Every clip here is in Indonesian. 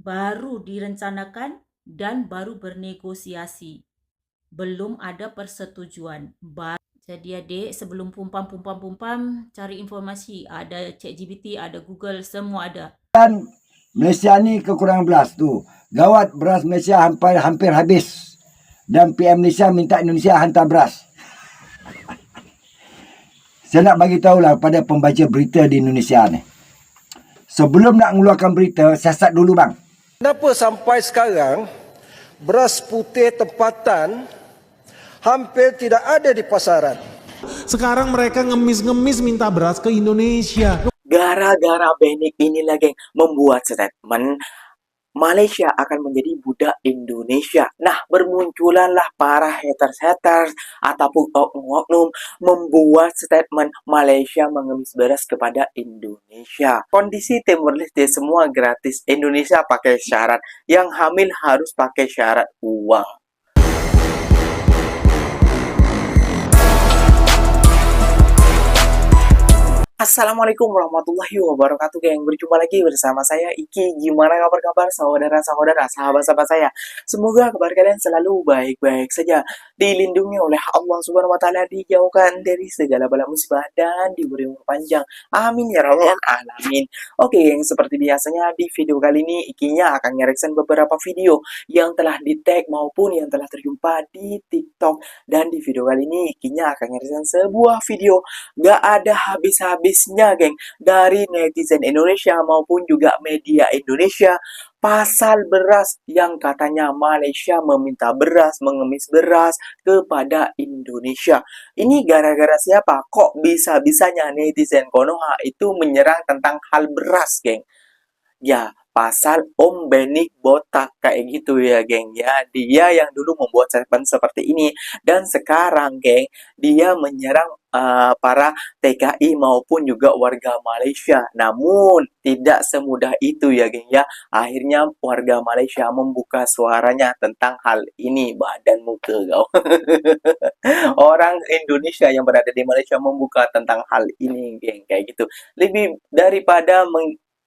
baru direncanakan dan baru bernegosiasi. Belum ada persetujuan. Jadi adik, sebelum pumpam, cari informasi. Ada ChatGPT, ada Google, semua ada. Dan Malaysia ni kekurangan beras tu. Gawat beras Malaysia hampir habis. Dan PM Malaysia minta Indonesia hantar beras. Saya nak bagi tahulah pada pembaca berita di Indonesia ni. Sebelum nak mengeluarkan berita, siasat dulu bang. Kenapa sampai sekarang beras putih tempatan hampir tidak ada di pasaran? Sekarang mereka ngemis-ngemis minta beras ke Indonesia. Gara-gara Benik inilah geng membuat statement Malaysia akan menjadi budak Indonesia. Nah, bermunculanlah para haters ataupun oknum membuat statement Malaysia mengemis beras kepada Indonesia. Kondisi Timur Leste semua gratis, Indonesia pakai syarat. Yang hamil harus pakai syarat uang. Assalamualaikum warahmatullahi wabarakatuh, geng. Berjumpa lagi bersama saya Iki. Gimana kabar saudara-saudara, sahabat-sahabat saya? Semoga kabar kalian selalu baik-baik saja, dilindungi oleh Allah Subhanahu wa taala, dijauhkan dari segala bala musibah dan diberi umur panjang. Amin ya rabbal alamin. Oke, geng, seperti biasanya di video kali ini Ikinya akan nge-reaction beberapa video yang telah di-tag maupun yang telah terjumpa di TikTok. Dan di video kali ini Ikinya akan nge-reaction sebuah video gak ada habis-habisnya, geng, dari netizen Indonesia maupun juga media Indonesia pasal beras yang katanya Malaysia meminta beras, mengemis beras kepada Indonesia. Ini gara-gara siapa? Kok bisa-bisanya netizen Konoha itu menyerang tentang hal beras, geng? Ya, pasal Om Benik botak kayak gitu ya, geng. Ya, dia yang dulu membuat statement seperti ini, dan sekarang, geng, dia menyerang para TKI maupun juga warga Malaysia. Namun tidak semudah itu ya, geng, ya. Akhirnya warga Malaysia membuka suaranya tentang hal ini. Badan muka kau. Orang Indonesia yang berada di Malaysia membuka tentang hal ini, geng, kayak gitu. Lebih daripada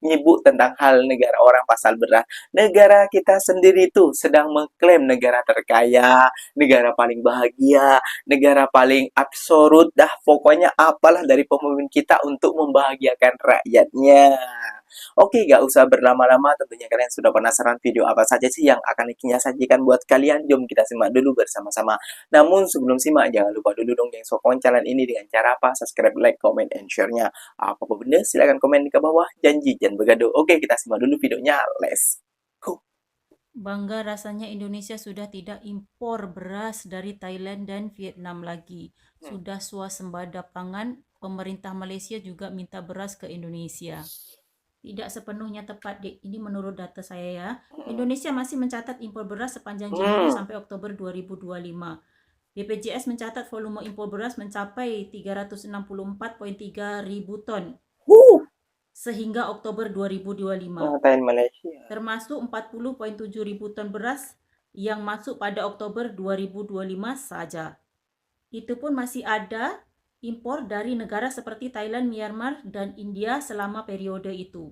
menyebut tentang hal negara orang pasal beras, negara kita sendiri tuh sedang mengklaim negara terkaya, negara paling bahagia, negara paling absolut, dah pokoknya apalah dari pemimpin kita untuk membahagiakan rakyatnya. Oke, gak usah berlama-lama, tentunya kalian sudah penasaran video apa saja sih yang akan Ikinya sajikan buat kalian. Jom kita simak dulu bersama-sama. Namun sebelum simak, jangan lupa dulu dong geng, sokong channel ini dengan cara apa? Subscribe, like, comment, and share-nya. Apa-apa benda, silahkan komen di bawah. Janji, jangan bergaduh. Oke, kita simak dulu videonya. Let's go. Bangga rasanya Indonesia sudah tidak impor beras dari Thailand dan Vietnam lagi. Sudah swasembada pangan, pemerintah Malaysia juga minta beras ke Indonesia. Tidak sepenuhnya tepat, Dek. Ini menurut data saya ya. Indonesia masih mencatat impor beras sepanjang Januari sampai Oktober 2025. BPJS mencatat volume impor beras mencapai 364,3 ribu ton sehingga Oktober 2025. Ngatain Malaysia. Termasuk 40,7 ribu ton beras yang masuk pada Oktober 2025 saja. Itu pun masih ada impor dari negara seperti Thailand, Myanmar, dan India selama periode itu.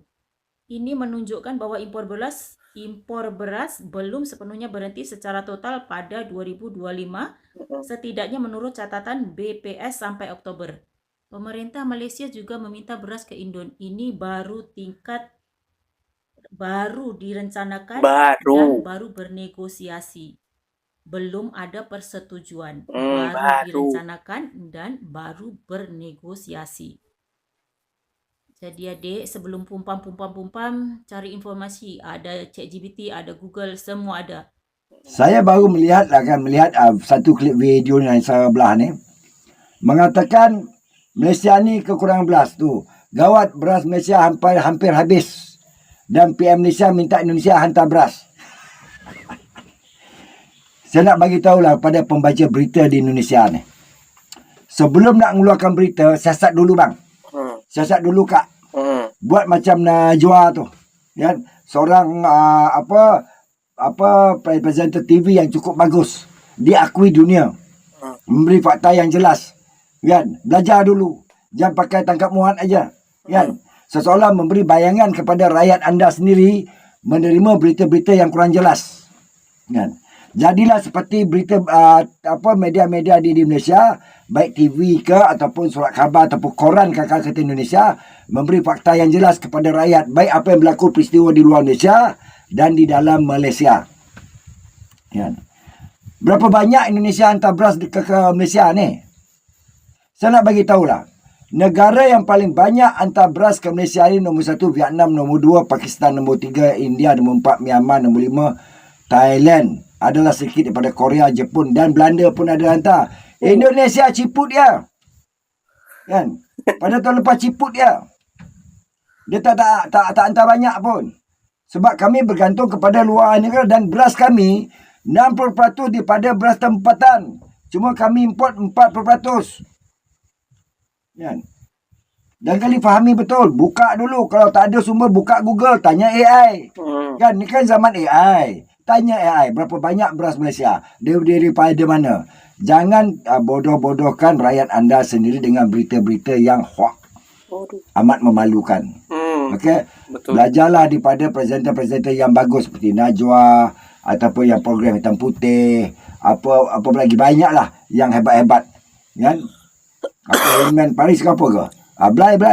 Ini menunjukkan bahwa impor beras belum sepenuhnya berhenti secara total pada 2025, setidaknya menurut catatan BPS sampai Oktober. Pemerintah Malaysia juga meminta beras ke Indonesia. Ini baru direncanakan dan baru bernegosiasi. Belum ada persetujuan. Baru direncanakan dan baru bernegosiasi. Jadi adik, sebelum pumpam, cari informasi. Ada ChatGPT, ada Google, semua ada. Saya baru melihat satu klip video yang sebelah ni mengatakan Malaysia ni kekurangan beras tu. Gawat beras Malaysia hampir habis. Dan PM Malaysia minta Indonesia hantar beras. Saya nak bagi tahulah pada pembaca berita di Indonesia ni. Sebelum nak mengeluarkan berita, siasat dulu bang. Siasat dulu kak. Buat macam Najwa tu. Ya, seorang presenter TV yang cukup bagus. Diakui dunia. Memberi fakta yang jelas. Kan? Belajar dulu. Jangan pakai tangkap muat aja. Kan? Seseolah memberi bayangan kepada rakyat anda sendiri menerima berita-berita yang kurang jelas. Kan? Jadilah seperti berita media-media di Malaysia, baik TV ke ataupun surat khabar ataupun koran kakak kata Indonesia, memberi fakta yang jelas kepada rakyat, baik apa yang berlaku peristiwa di luar Malaysia dan di dalam Malaysia. Kan? Berapa banyak Indonesia hantar beras ke Malaysia ni? Saya nak bagi tahulah. Negara yang paling banyak hantar beras ke Malaysia ni nombor 1 Vietnam, nombor 2 Pakistan, nombor 3 India, nombor 4 Myanmar, nombor 5 Thailand. Adalah sedikit daripada Korea, Jepun dan Belanda pun ada hantar. Indonesia ciput dia. Kan? Pada tahun lepas ciput dia. Dia tak hantar banyak pun. Sebab kami bergantung kepada luar negara dan beras kami 60% daripada beras tempatan. Cuma kami import 4%. Kan? Dan kali fahami betul. Buka dulu. Kalau tak ada sumber, buka Google. Tanya AI. Kan? Ni kan zaman AI. Tanya AI berapa banyak beras Malaysia. Daripada mana. Jangan bodoh-bodohkan rakyat anda sendiri dengan berita-berita yang hoax. Amat memalukan. Okey? Belajarlah daripada presenter-presenter yang bagus seperti Najwa ataupun yang program hitam putih. Apa lagi banyaklah yang hebat-hebat. Kan? Apa Iman Paris ke apa ke?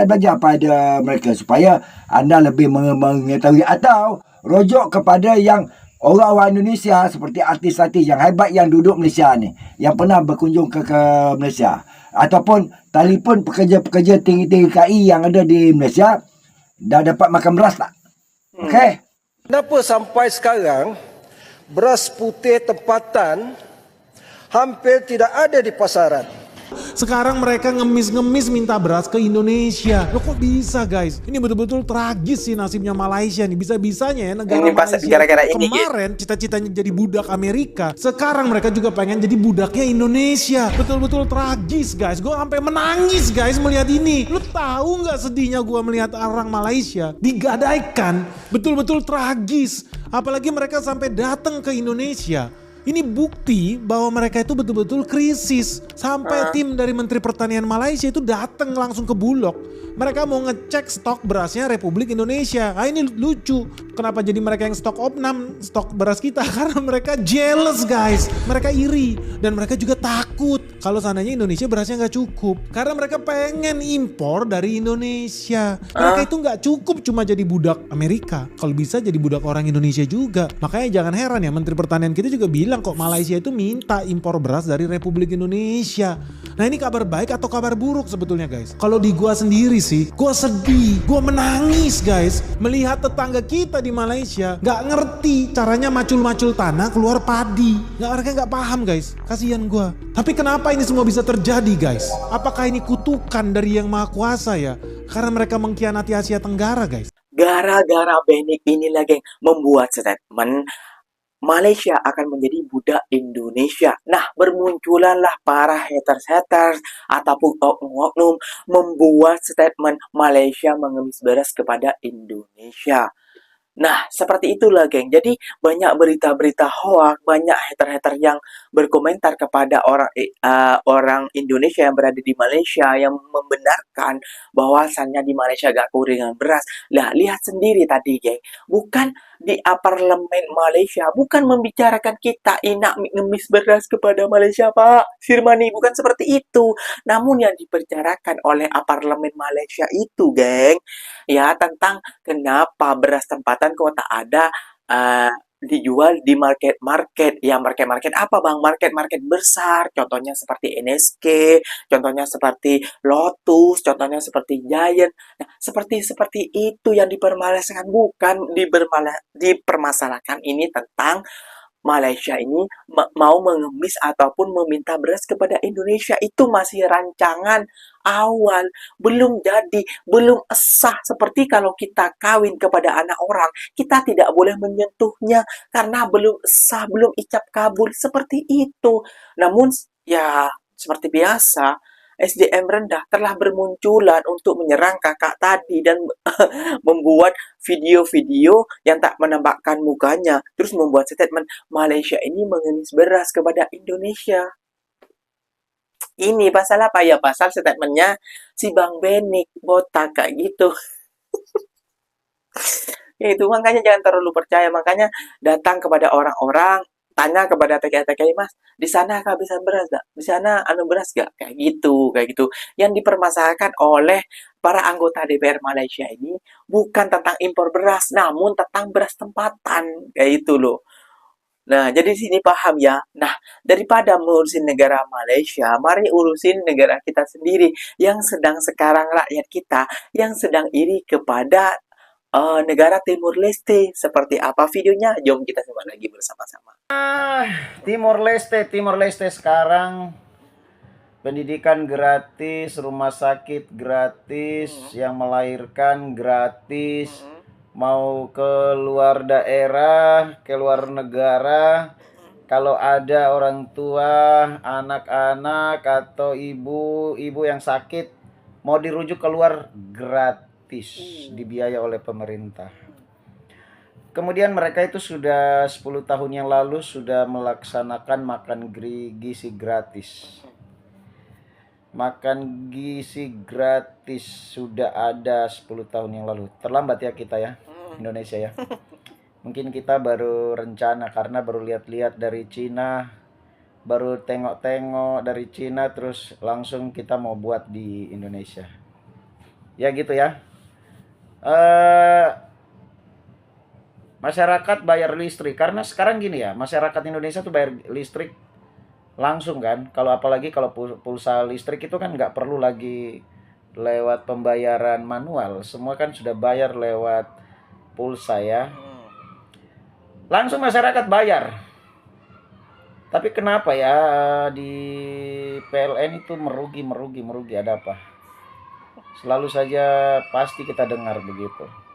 Belajar pada mereka supaya anda lebih mengetahui atau rujuk kepada yang orang-orang Indonesia seperti artis-artis yang hebat yang duduk Malaysia ni, yang pernah berkunjung ke Malaysia, ataupun telefon pekerja-pekerja tinggi-tinggi KI yang ada di Malaysia, dah dapat makan beras tak? Okey? Kenapa sampai sekarang beras putih tempatan hampir tidak ada di pasaran? Sekarang mereka ngemis-ngemis minta beras ke Indonesia. Loh kok bisa guys? Ini betul-betul tragis sih nasibnya Malaysia nih. Bisa-bisanya ya negara Ini pas Malaysia gara-gara ini, kemarin cita-citanya jadi budak Amerika. Sekarang mereka juga pengen jadi budaknya Indonesia. Betul-betul tragis guys. Gue sampai menangis guys melihat ini. Lu tahu nggak sedihnya gue melihat orang Malaysia digadaikan? Betul-betul tragis. Apalagi mereka sampai datang ke Indonesia. Ini bukti bahwa mereka itu betul-betul krisis. Sampai tim dari Menteri Pertanian Malaysia itu datang langsung ke Bulog. Mereka mau ngecek stok berasnya Republik Indonesia. Ini lucu. Kenapa jadi mereka yang stok opnam, stok beras kita? Karena mereka jealous guys. Mereka iri. Dan mereka juga takut kalau seandainya Indonesia berasnya nggak cukup. Karena mereka pengen impor dari Indonesia. Mereka itu nggak cukup cuma jadi budak Amerika. Kalau bisa jadi budak orang Indonesia juga. Makanya jangan heran ya, Menteri Pertanian kita juga bilang kok Malaysia itu minta impor beras dari Republik Indonesia. Nah ini kabar baik atau kabar buruk sebetulnya guys? Kalau di gua sendiri sih, gua sedih, gua menangis guys. Melihat tetangga kita di Malaysia gak ngerti caranya macul-macul tanah keluar padi. Mereka gak paham guys, kasihan gua. Tapi kenapa ini semua bisa terjadi guys? Apakah ini kutukan dari Yang Maha Kuasa ya? Karena mereka mengkhianati Asia Tenggara guys. Gara-gara Benik inilah geng membuat statement Malaysia akan menjadi budak Indonesia. Nah, bermunculanlah para haters-haters ataupun oknum-oknum membuat statement Malaysia mengemis beras kepada Indonesia. Nah, seperti itulah, geng. Jadi, banyak berita-berita hoax, banyak hater-hater yang berkomentar kepada orang Indonesia yang berada di Malaysia yang membenarkan bahwasannya di Malaysia gak kekurangan beras. Lah, lihat sendiri tadi, geng. Bukan di parlemen Malaysia, bukan membicarakan kita nak ngemis beras kepada Malaysia, Pak Firmani, bukan seperti itu. Namun yang dibicarakan oleh parlemen Malaysia itu, geng, ya tentang kenapa beras tempatan kok tak ada dijual di market-market. Ya market-market apa bang? Market-market besar, contohnya seperti NSK, contohnya seperti Lotus, contohnya seperti Giant. Nah, seperti itu yang dipermasalahkan, bukan dipermasalahkan ini tentang Malaysia ini mau mengemis ataupun meminta beras kepada Indonesia. Itu masih rancangan awal, belum jadi, belum sah. Seperti kalau kita kawin kepada anak orang, kita tidak boleh menyentuhnya karena belum sah, belum icap kabul, seperti itu. Namun ya seperti biasa, SDM rendah telah bermunculan untuk menyerang kakak tadi dan membuat video-video yang tak menampakkan mukanya, terus membuat statement Malaysia ini mengemis beras kepada Indonesia. Ini pasal apa ya? Pasal statementnya si Bang Benik botak kayak gitu. Ya itu makanya jangan terlalu percaya. Makanya datang kepada orang-orang, tanya kepada TKI-TKI, Mas, di sana kehabisan beras gak? Di sana anu beras gak? Kayak gitu. Yang dipermasalahkan oleh para anggota DPR Malaysia ini bukan tentang impor beras, namun tentang beras tempatan. Kayak itu loh. Nah, jadi sini paham ya. Nah, daripada mengurusin negara Malaysia, mari urusin negara kita sendiri yang sedang sekarang rakyat kita yang sedang iri kepada negara Timur Leste. Seperti apa videonya? Jom kita simak lagi bersama-sama. Timor Leste sekarang pendidikan gratis, rumah sakit gratis, yang melahirkan gratis, mau ke luar daerah, ke luar negara, kalau ada orang tua, anak-anak atau ibu yang sakit mau dirujuk keluar gratis, dibiayai oleh pemerintah. Kemudian mereka itu sudah 10 tahun yang lalu sudah melaksanakan makan gizi gratis. Makan gizi gratis sudah ada 10 tahun yang lalu. Terlambat ya kita ya, Indonesia ya. Mungkin kita baru rencana karena baru lihat-lihat dari Cina, baru tengok-tengok dari Cina, terus langsung kita mau buat di Indonesia. Ya gitu ya. Masyarakat bayar listrik karena sekarang gini ya, masyarakat Indonesia tuh bayar listrik langsung kan. Kalau apalagi kalau pulsa listrik itu kan nggak perlu lagi lewat pembayaran manual, semua kan sudah bayar lewat pulsa ya. Langsung masyarakat bayar. Tapi kenapa ya di PLN itu merugi, ada apa? Selalu saja pasti kita dengar begitu.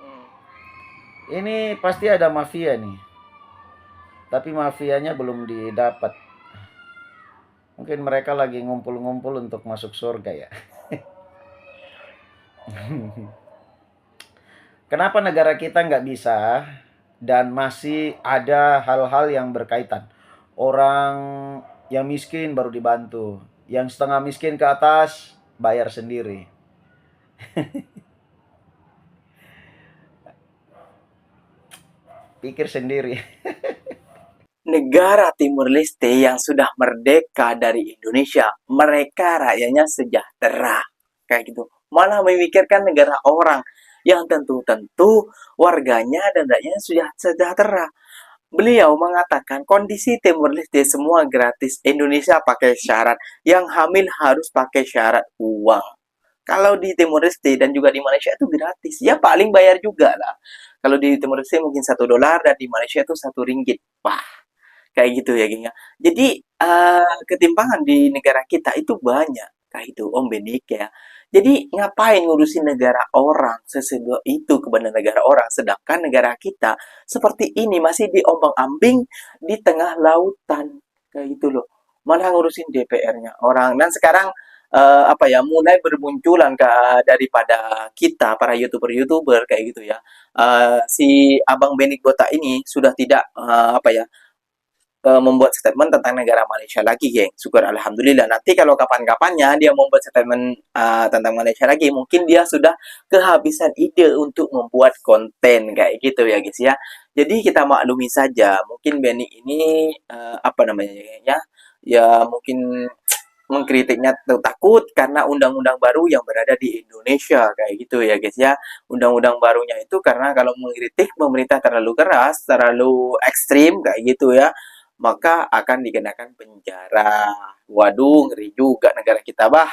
Ini pasti ada mafia nih. Tapi mafianya belum didapat. Mungkin mereka lagi ngumpul-ngumpul untuk masuk surga ya. Kenapa negara kita nggak bisa dan masih ada hal-hal yang berkaitan? Orang yang miskin baru dibantu. Yang setengah miskin ke atas bayar sendiri. Pikir sendiri. Negara Timur Leste yang sudah merdeka dari Indonesia, mereka rakyatnya sejahtera. Kayak gitu. Malah memikirkan negara orang yang tentu-tentu warganya dan rakyatnya sudah sejahtera. Beliau mengatakan kondisi Timur Leste semua gratis, Indonesia pakai syarat, yang hamil harus pakai syarat uang. Kalau di Timur Leste dan juga di Malaysia itu gratis, ya paling bayar juga lah. Kalau di Timur Leste mungkin $1 dan di Malaysia itu RM1. Wah, kayak gitu ya, geng ya. Jadi ketimpangan di negara kita itu banyak, kayak itu Om Benik ya. Jadi ngapain ngurusin negara orang sesedih itu kepada negara orang, sedangkan negara kita seperti ini masih diombang-ambing di tengah lautan, kayak gitu loh. Mana ngurusin DPR-nya orang. Dan sekarang mulai bermunculan daripada kita para youtuber kayak gitu ya. Si Abang Benik Botak ini sudah tidak membuat statement tentang negara Malaysia lagi, geng. Syukur alhamdulillah. Nanti kalau kapan-kapannya dia membuat statement tentang Malaysia lagi, mungkin dia sudah kehabisan ide untuk membuat konten kayak gitu ya, guys ya. Jadi kita maklumi saja, mungkin Benik ini ya mungkin mengkritiknya takut karena undang-undang baru yang berada di Indonesia kayak gitu ya, guys ya. Undang-undang barunya itu karena kalau mengkritik pemerintah terlalu keras, terlalu ekstrim kayak gitu ya, maka akan dikenakan penjara. Waduh, ngeri juga negara kita, bah.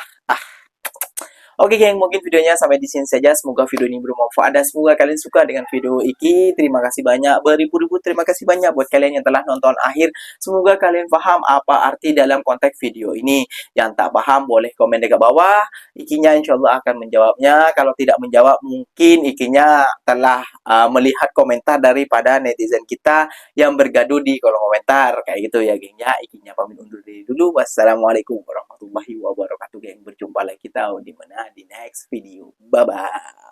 Oke, geng, mungkin videonya sampai di sini saja. Semoga video ini bermanfaat dan semoga kalian suka dengan video Iki. Terima kasih banyak, beribu-ribu terima kasih banyak buat kalian yang telah nonton akhir. Semoga kalian paham apa arti dalam konteks video ini. Yang tak paham boleh komen dekat bawah. Ikinya insya Allah akan menjawabnya. Kalau tidak menjawab, mungkin Ikinya telah melihat komentar daripada netizen kita yang bergaduh di kolom komentar. Kayak gitu ya, geng ya. Ikinya pamit undur diri dulu. Wassalamualaikum warahmatullahi wabarakatuh, geng. Berjumpa lagi kita di mana di next video. Bye bye.